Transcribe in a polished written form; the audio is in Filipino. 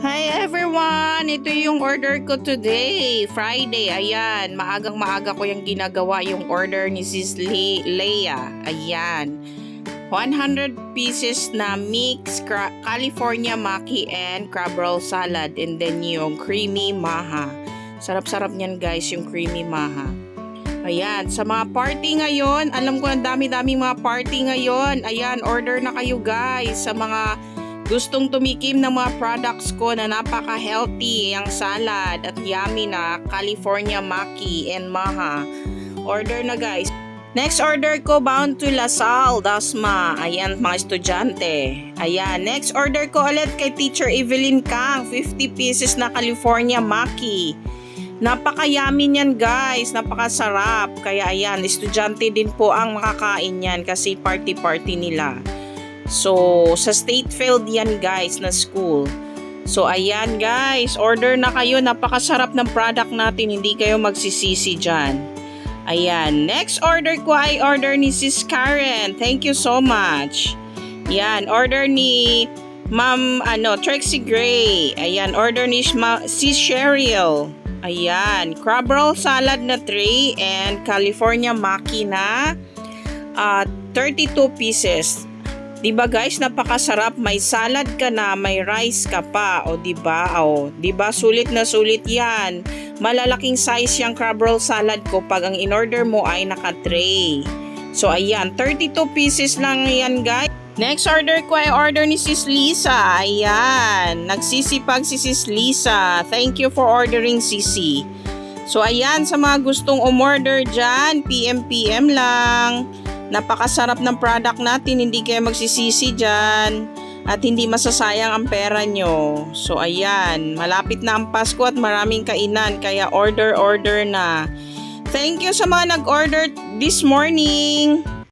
Hi everyone! Ito yung order ko today, Friday. Ayan, maagang-maaga ko yung ginagawa yung order ni Sis Leia. Ayan, 100 pieces na mix California maki and crab roll salad, and then yung creamy maha. Sarap-sarap niyan guys, yung creamy maha. Ayan, sa mga party ngayon, alam ko ang dami-daming mga party ngayon. Ayan, order na kayo guys sa mga gustong tumikim ng mga products ko na napaka-healthy, ang salad at yummy na California maki and maha. Order na guys. Next order ko, bound to Lasal, Dasma. Ayan, mga estudyante. Ayan, next order ko ulit kay Teacher Evelyn Kang, 50 pieces na California maki. Napaka-yummy niyan guys, napakasarap. Kaya ayan, estudyante din po ang makakain yan kasi party-party nila. So, sa state field yan guys na school. So, ayan guys, order na kayo. Napakasarap ng product natin. Hindi kayo magsisisi dyan. Ayan, next order ko ay order ni Sis Karen. Thank you so much. Ayan, order ni Ma'am Trixie Gray. Ayan, order ni Sis Cheryl. Ayan, crab roll salad na 3 and California maki na 32 pieces. Diba guys, napakasarap. May salad ka na, may rice ka pa. O diba? O, diba? Sulit na sulit yan. Malalaking size yung crab roll salad ko pag ang in-order mo ay naka-tray. So ayan, 32 pieces lang yan guys. Next order ko ay order ni Sis Lisa. Ayan, nagsisipag si Sis Lisa. Thank you for ordering, Sisi. So ayan, sa mga gustong umorder dyan, PM lang. Napakasarap ng product natin, hindi kayo magsisisi dyan at hindi masasayang ang pera nyo. So ayan, malapit na ang Pasko at maraming kainan, kaya order na. Thank you sa mga nag-order this morning.